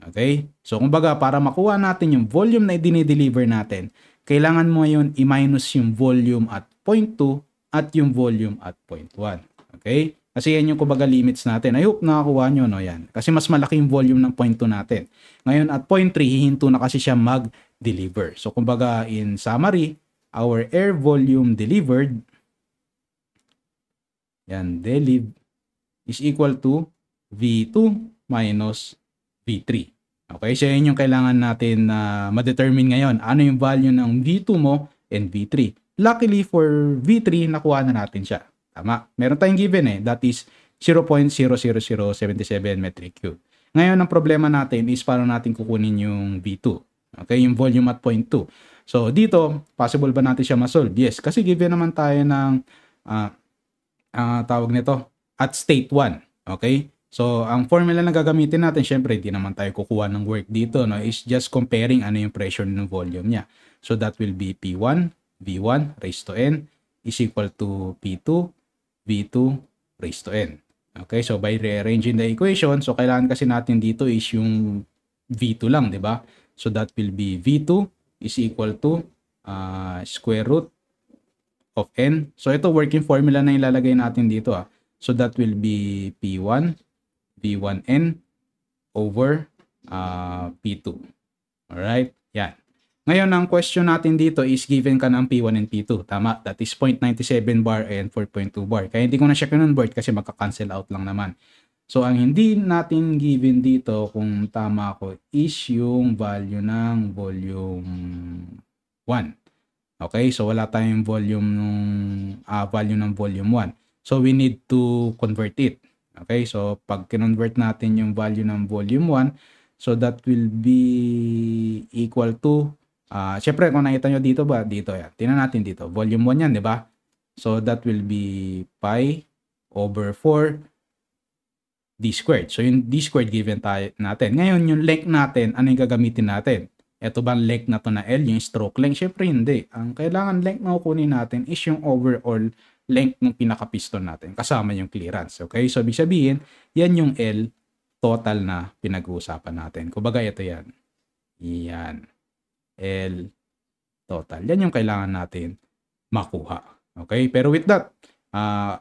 Okay? So, kumbaga, para makuha natin yung volume na i-deliver natin, kailangan mo yun i-minus yung volume at 0.2 at yung volume at 0.1. Okay? Kasi yan yung kumbaga limits natin. I hope nakakuha nyo, no? Yan. Kasi mas malaki yung volume ng 0.2 natin. Ngayon at 0.3, hihinto na kasi siya mag-deliver. So, kumbaga, in summary, our air volume delivered, yan, deliv, is equal to V2 minus V3. Okay, so yun yung kailangan natin na ma-determine ngayon. Ano yung value ng V2 mo and V3. Luckily for V3, nakuha na natin siya. Tama. Meron tayong given that is 0.00077 metric cube. Ngayon, ang problema natin is paano natin kukunin yung V2. Okay, yung volume at 0.2. So, dito, possible ba natin siya ma-solve? Yes, kasi given naman tayo ng tawag nito at state 1. Okay? So, ang formula na gagamitin natin, syempre, hindi naman tayo kukuha ng work dito, no? Is just comparing ano yung pressure ng volume niya. So, that will be P1, V1 raised to N is equal to P2, V2 raised to N. Okay, so by rearranging the equation, so kailangan kasi natin dito is yung V2 lang, di ba? So, that will be V2 is equal to square root of N. So, ito working formula na ilalagay natin dito. So, that will be P1, V1N over P2. Alright? Yan. Ngayon, ang question natin dito is given ka ng P1 and P2. Tama? That is 0.97 bar and 4.2 bar. Kaya hindi ko na siya kinonvert kasi magka-cancel out lang naman. So, ang hindi natin given dito, kung tama ako, is yung value ng volume 1. Okay? So, wala tayong volume nung value ng volume 1. So, we need to convert it. Okay, so pag kinonvert natin yung value ng volume 1, so that will be equal to, syempre kung nakita nyo dito ba, dito yan. Tingnan natin dito, volume 1 yan, di ba? So that will be pi over 4 d squared. So yung d squared given tayo natin. Ngayon yung length natin, ano yung gagamitin natin? Ito ba length na to na L, yung stroke length? Syempre hindi. Ang kailangan length na kukunin natin is yung overall length ng pinaka-piston natin kasama yung clearance. Okay? So, ibig sabihin, yan yung L total na pinag-uusapan natin. Kumbaga, ito yan. Yan. L total. Yan yung kailangan natin makuha. Okay? Pero with that,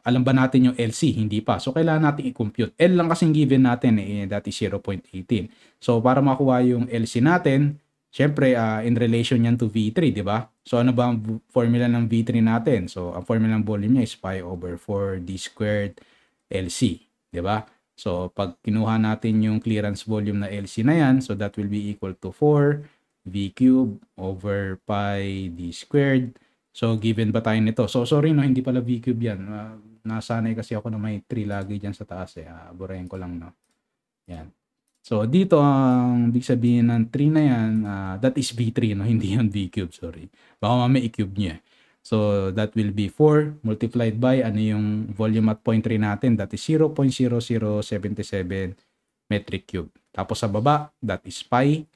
alam ba natin yung LC? Hindi pa. So, kailangan natin i-compute. L lang kasing given natin, that is 0.18. So, para makuha yung LC natin, syempre, in relation yan to V3, di ba? So, ano ba ang formula ng V3 natin? So, ang formula ng volume niya is pi over 4 d squared LC, di ba? So, pag kinuha natin yung clearance volume na LC na yan, so that will be equal to 4 V cube over pi d squared. So, given ba tayo nito? So, sorry no, hindi pala V cube yan. Nasanay kasi ako na may 3 lagi dyan sa taas. Burahin ko lang, no? Yan. So, dito, ang big sabihin ng 3 na yan, that is V3, no? Hindi yung V cube, sorry. Baka mamaya i-cube niya. So, that will be 4 multiplied by, ano yung volume at 0.3 natin? That is 0.0077 metric cube. Tapos sa baba, that is pi.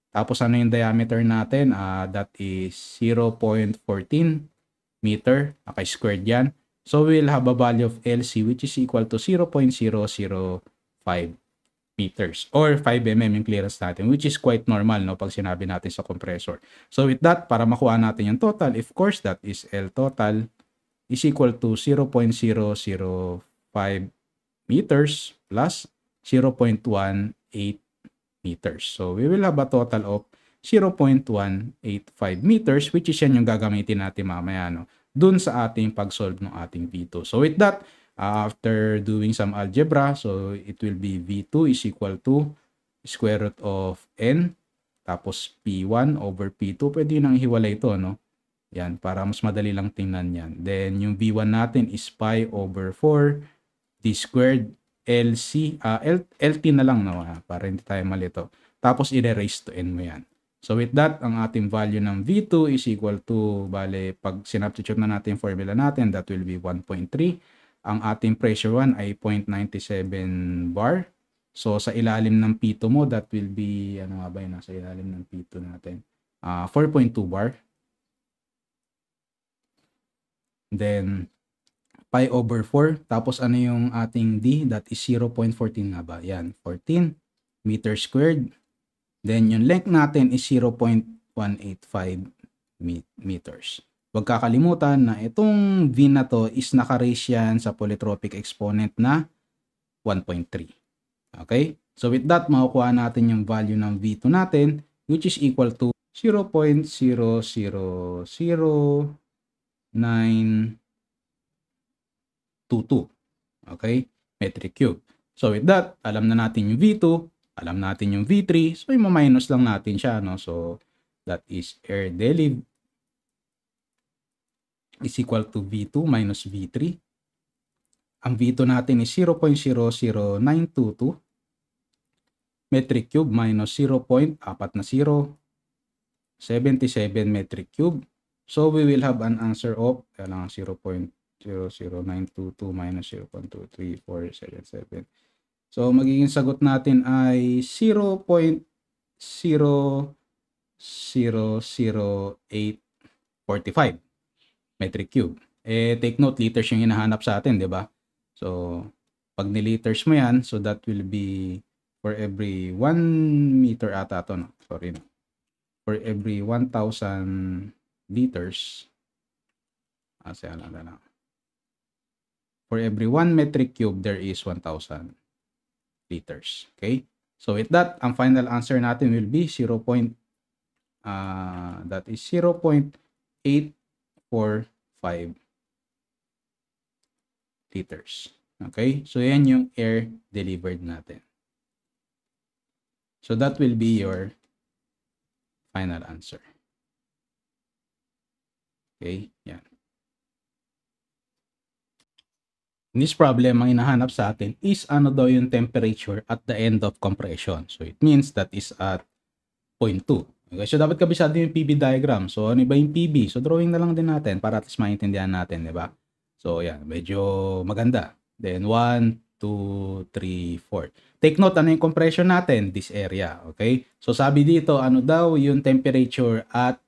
Tapos ano yung diameter natin? That is 0.14 meter. Naka-squared yan. So we will have a value of LC which is equal to 0.005 meters or 5 mm yung clearance natin, which is quite normal, no, pag sinabi natin sa compressor. So with that, para makuha natin yung total, of course, that is L total is equal to 0.005 meters plus 0.18 meters. So we will have a total of 0.185 meters, which is yan yung gagamitin natin mamaya, no, dun sa ating pag-solve ng ating V2. So with that, after doing some algebra, so it will be V2 is equal to square root of n, tapos P1 over P2. Pwede nang hiwalay ito, no? Yan, para mas madali lang tingnan yan. Then, yung V1 natin is pi over 4 d squared LC, LT na lang, no? Para hindi tayo malito. Tapos, i-raise to n mo yan. So, with that, ang ating value ng V2 is equal to, bale, pag sinubstitute na natin yung formula natin, that will be 1.3. Ang ating pressure 1 ay 0.97 bar. So, sa ilalim ng P2 mo, that will be, ano nga ba yun, nasa ilalim ng P2 natin? 4.2 bar. Then, pi over 4. Tapos, ano yung ating D? That is 0.14 nga ba? Yan, 14 meter squared. Then, yung length natin is 0.185 meters. Huwag kakalimutan na itong V na to is naka-raise yan sa polytropic exponent na 1.3. Okay? So with that, makukuha natin yung value ng V2 natin, which is equal to 0.0000922. Okay? Metric cube. So with that, alam na natin yung V2, alam natin yung V3, so i-minus lang natin siya, no? So that is air delivery is equal to V2 minus V3. Ang V2 natin is 0.00922 metric cube minus 0.4077 metric cube. So we will have an answer of 0.00922 minus 0.23477. So magiging sagot natin ay 0.00845 metric cube. Take note, liters yung hinahanap sa atin, di ba? So, pag ni-liters mo yan, so that will be for every 1 meter ata ito, no? Sorry, no? For every 1,000 liters, for every 1 metric cube, there is 1,000 liters. Okay? So, with that, ang final answer natin will be 0.845 liters. Okay? So, yan yung air delivered natin. So, that will be your final answer. Okay? Yan. In this problem, ang hinahanap sa atin is ano daw yung temperature at the end of compression. So, it means that is at point 2. Okay, so dapat kabisado yung PV diagram. So, ano ba yung PV? So, drawing na lang din natin para at least maintindihan natin, di ba? So, yan. Medyo maganda. Then, 1, 2, 3, 4. Take note, ano yung compression natin? This area. Okay? So, sabi dito, ano daw yung temperature at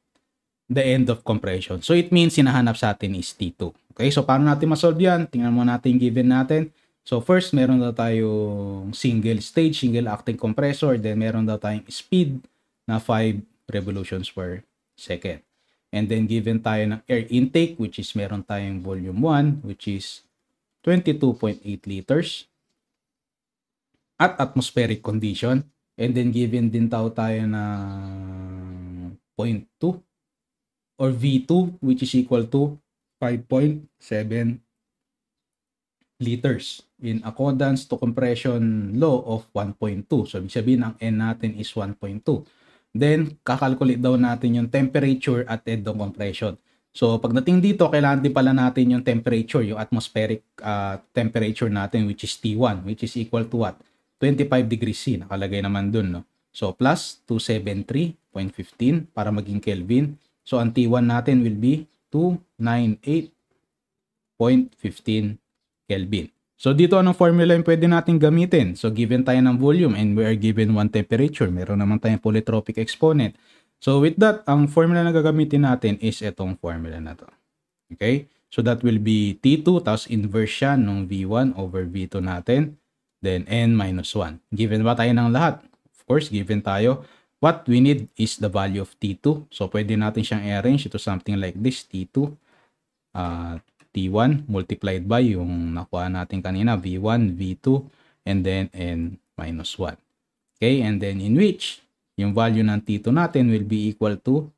the end of compression. So, it means hinahanap sa atin is T2. Okay? So, paano natin masolve yan? Tingnan mo natin given natin. So, first, meron daw tayong single stage, single acting compressor. Then, meron daw tayong speed na 5 revolutions per second. And then given tayo ng air intake, which is meron tayong volume 1, which is 22.8 liters. At atmospheric condition. And then given din tayo ng 0.2 or V2, which is equal to 5.7 liters in accordance to compression law of 1.2. So, ibig sabihin, ang N natin is 1.2. Then, kakalculate daw natin yung temperature at end of compression. So, pagdating dito, kailangan din pala natin yung temperature, yung atmospheric temperature natin, which is T1, which is equal to what? 25 degrees C. Nakalagay naman dun, no? So, plus 273.15 para maging Kelvin. So, ang T1 natin will be 298.15 Kelvin. So dito anong formula yung pwede natin gamitin? So given tayo ng volume and we are given one temperature, meron naman tayong polytropic exponent. So with that, ang formula na gagamitin natin is itong formula na to. Okay? So that will be T2 tapos inverse siya nung V1 over V2 natin. Then N minus 1. Given ba tayo ng lahat? Of course, given tayo. What we need is the value of T2. So pwede natin siyang i-arrange to something like this. T2, T1 multiplied by yung nakuha natin kanina. V1, V2, and then N minus 1. Okay? And then in which, yung value ng T2 natin will be equal to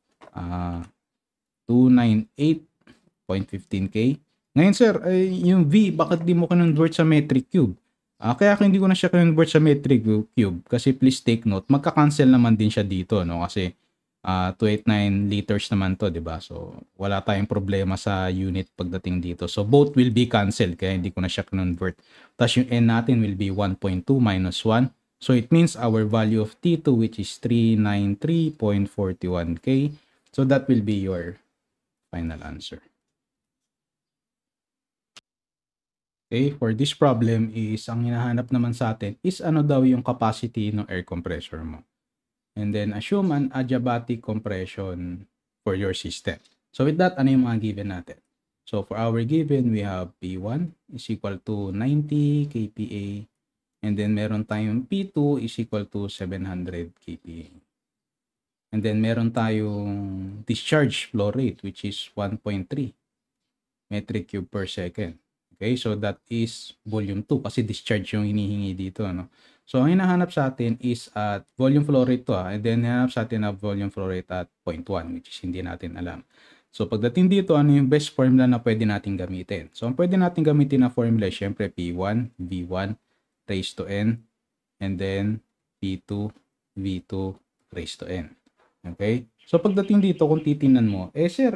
298.15K. Ngayon sir, yung V, bakit di mo convert sa metric cube? Kaya ako hindi ko na siya convert sa metric cube kasi please take note, magka-cancel naman din siya dito, no? Kasi 289 liters naman to, 'di ba? So wala tayong problema sa unit pagdating dito. So both will be canceled kaya hindi ko na siya convert. Tapos yung N natin will be 1.2 minus 1. So it means our value of T2 which is 393.41K. So that will be your final answer. Okay, for this problem is ang hinahanap naman sa atin is ano daw yung capacity ng air compressor mo. And then assume an adiabatic compression for your system. So with that, ano yung mga given natin? So for our given, we have P1 is equal to 90 kPa. And then meron tayong P2 is equal to 700 kPa. And then meron tayong discharge flow rate which is 1.3 metric cube per second. Okay, so that is volume 2 kasi discharge yung hinihingi dito, no? So ang hinahanap sa atin is at volume flow rate to, and then hinahanap sa atin na volume flow rate at 0.1 which is hindi natin alam. So pagdating dito, ano yung best formula na pwede natin gamitin? So ang pwede natin gamitin na formula is syempre P1, V1 raised to N, and then P2, V2 raised to N. Okay? So pagdating dito, kung titingnan mo, sir,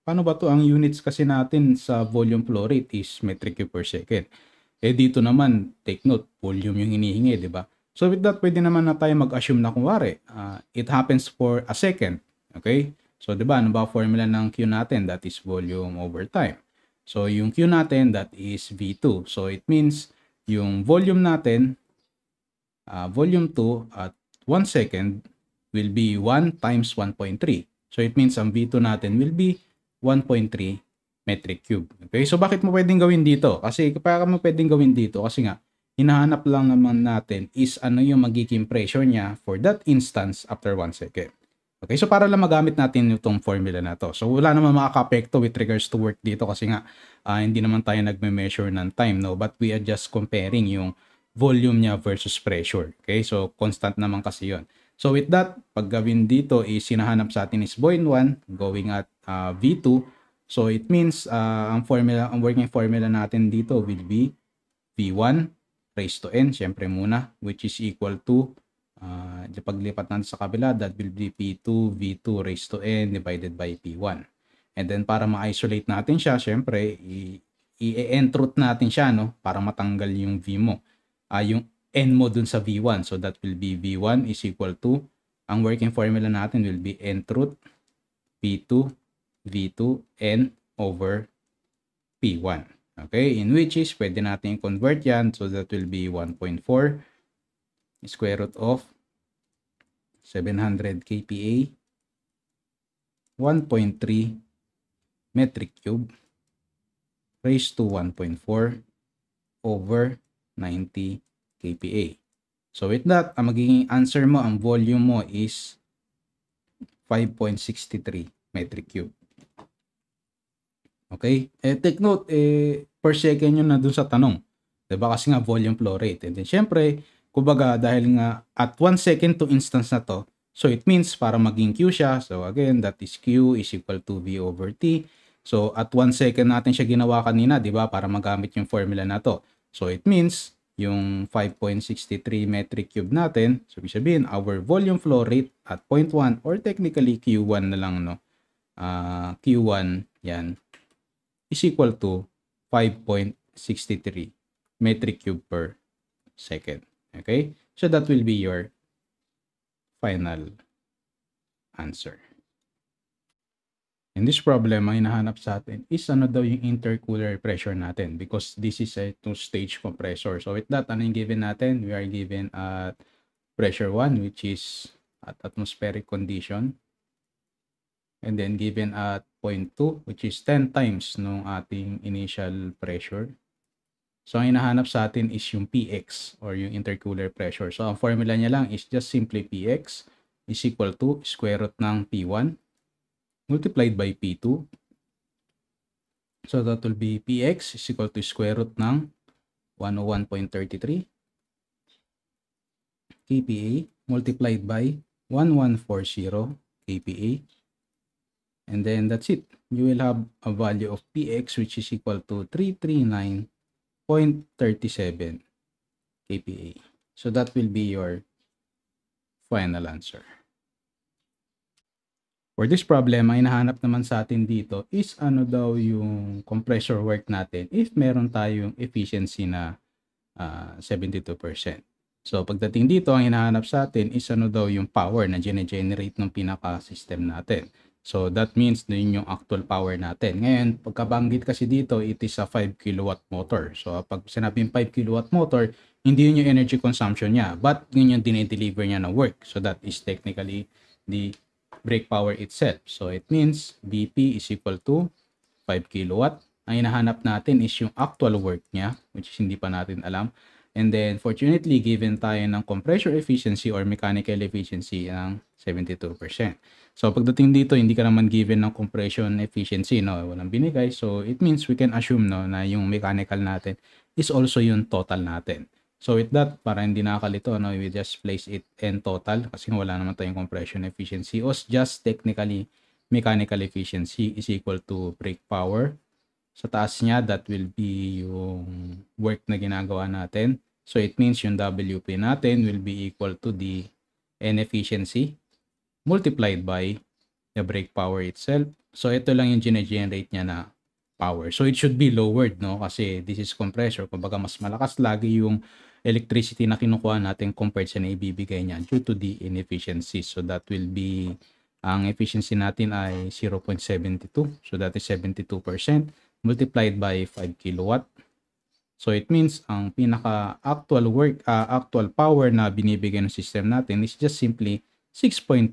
paano ba to? Ang units kasi natin sa volume flow rate is metric cube per second. Dito naman, take note, volume yung hinihingi, di ba? So with that, pwede naman na tayo mag-assume na kunwari, it happens for a second. Okay? So di ba, ano ba formula ng Q natin? That is volume over time. So yung Q natin, that is V2. So it means, yung volume natin, volume 2 at 1 second will be 1 times 1.3. So it means ang V2 natin will be 1.3 metric cube. Okay, so bakit mo pwedeng gawin dito? Kasi para mo pwedeng gawin dito kasi nga hinahanap lang naman natin is ano yung magiging pressure niya for that instance after 1 second. Okay, so para lang magamit natin itong formula na to. So wala naman makaka-apekto with regards to work dito kasi nga hindi naman tayo nagme-measure ng time, no? But we are just comparing yung volume niya versus pressure. Okay, so constant naman kasi yon. So with that, pag gawin dito is hinahanap sa atin is buoyant 1 going at V2. So it means ang working formula natin dito will be V1 raised to N, syempre muna, which is equal to paglipat natin sa kabila, that will be P2 V2 raised to N divided by P1. And then para ma-isolate natin siya, syempre i-entruth natin siya, no, para matanggal yung V mo. Yung N mo dun sa V1. So that will be V1 is equal to, ang working formula natin will be entruth P2 V2 N over P1. Okay, in which is pwede natin convert yan. So that will be 1.4 square root of 700 kPa 1.3 metric cube raised to 1.4 over 90 kPa. So with that, ang magiging answer mo, ang volume mo is 5.63 metric cube. Okay? Take note, per second yun na dun sa tanong. Diba? Kasi nga volume flow rate. And then syempre, kumbaga dahil nga at 1 second to instance na to, so it means para maging Q siya, so again, that is Q is equal to V over T. So at 1 second natin siya ginawa kanina, diba? Para magamit yung formula na to. So it means, yung 5.63 metric cube natin, so ibig sabihin, our volume flow rate at 0.1 or technically Q1 na lang, no? Q1, yan, is equal to 5.63 metric cube per second. Okay? So that will be your final answer. In this problem, ang hinahanap sa atin is ano daw yung intercooler pressure natin because this is a two-stage compressor. So with that, ano yung given natin? We are given at pressure 1, which is at atmospheric condition. And then given at point 2, which is 10 times nung ating initial pressure. So ang hinahanap sa atin is yung PX or yung intercooler pressure. So ang formula niya lang is just simply PX is equal to square root ng P1 multiplied by P2. So that will be PX is equal to square root ng 101.33 kPa multiplied by 1140 kPa. And then that's it. You will have a value of PX which is equal to 339.37 kPa. So that will be your final answer. For this problem, ay nahanap naman sa atin dito is ano daw yung compressor work natin if meron tayong efficiency na 72%. So pagdating dito, ang hinahanap sa atin is ano daw yung power na generate ng pinaka-system natin. So that means yun yung actual power natin. Ngayon, pagkabanggit kasi dito, it is a 5 kilowatt motor. So pag sinabing 5 kilowatt motor, hindi yun yung energy consumption niya, but yun yung dinideliver niya na work. So that is technically the brake power itself. So it means BP is equal to 5 kilowatt. Ang hinahanap natin is yung actual work niya, which is hindi pa natin alam. And then fortunately, given tayo ng compressor efficiency or mechanical efficiency ng 72%. So pagdating dito, hindi ka naman given ng compression efficiency, no? Walang binigay. So it means we can assume, no, na yung mechanical natin is also yung total natin. So with that, para hindi nakakalito, no, we just place it in total kasi wala naman tayong compression efficiency or just technically mechanical efficiency is equal to brake power. Sa taas niya, that will be yung work na ginagawa natin. So it means yung WP natin will be equal to the N efficiency multiplied by the brake power itself. So ito lang yung generate niya na power. So it should be lowered, no? Kasi this is compressor. Kumbaga mas malakas lagi yung electricity na kinukuha natin compared sa naibibigay niya due to the inefficiency. So that will be, ang efficiency natin ay 0.72. So that is 72% multiplied by 5 kilowatt. So it means ang pinaka actual work, actual power na binibigay ng system natin is just simply 6.3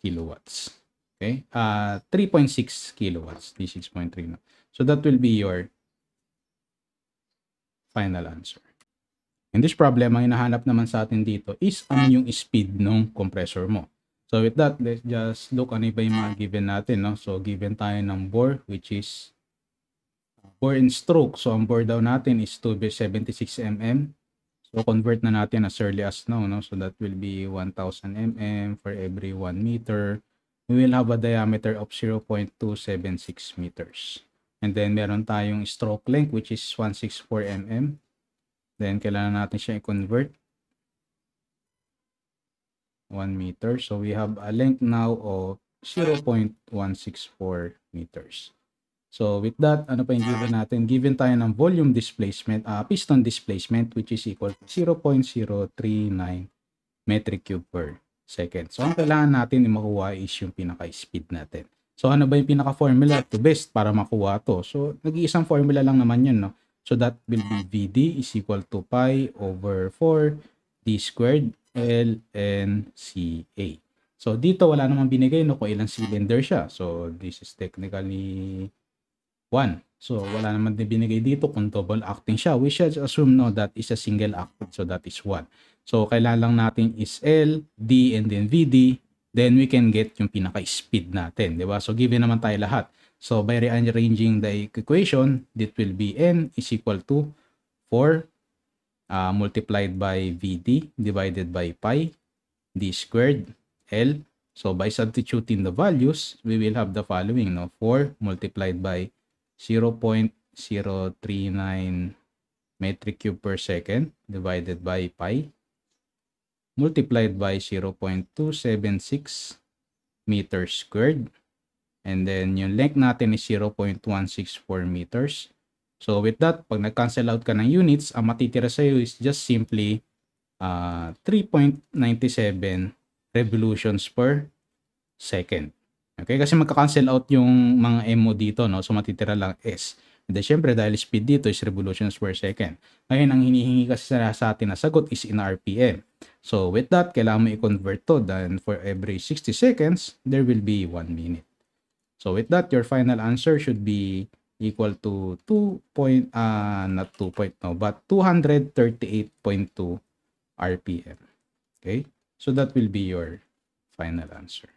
kilowatts. Okay? 3.6 kilowatts. The 6.3. No? So that will be your final answer. In this problem, ang hinahanap naman sa atin dito is ano yung speed ng compressor mo. So with that, let's just look ano ba yung mga given natin. No? So given tayo ng bore which is bore and stroke. So ang bore daw natin is 276 mm. So convert na natin as early as now. No? So that will be 1000 mm for every 1 meter. We will have a diameter of 0.276 meters. And then meron tayong stroke length which is 164 mm. Then kailangan natin siya i-convert 1 meter. So we have a length now of 0.164 meters. So with that, ano pa yung given natin? Given tayo ng volume displacement, piston displacement which is equal to 0.039 metric cube per second. So ang kailangan natin makuha is yung pinaka-speed natin. So ano ba yung pinaka-formula to best para makuha to? So nag-iisang formula lang naman yun, no? So that will be VD is equal to pi over 4 D squared L N C A. So dito wala namang binigay, no, kung ilang cylinder siya. So this is technically 1. So wala naman din binigay dito kung double acting siya. We should assume, no, that is a single acting. So that is 1. So kailangan lang natin is L, D, and then VD. Then we can get yung pinaka-speed natin, di ba? So given naman tayo lahat. So by rearranging the equation, it will be N is equal to 4 multiplied by VD divided by pi D squared L. So by substituting the values, we will have the following, no? 4 multiplied by 0.039 metric cube per second divided by pi multiplied by 0.276 meters squared. And then yung length natin is 0.164 meters. So with that, pag nag-cancel out ka ng units, ang matitira sa'yo is just simply 3.97 revolutions per second. Okay, kasi magka-cancel out yung mga M mo dito, no? So matitira lang S. And then syempre dahil speed dito is revolutions per second. Ngayon ang hinihingi kasi sa atin na sagot is in RPM. So with that, kailangan mo i-convert to. Then for every 60 seconds, there will be 1 minute. So with that, your final answer should be equal to 238.2 RPM. Okay? So that will be your final answer.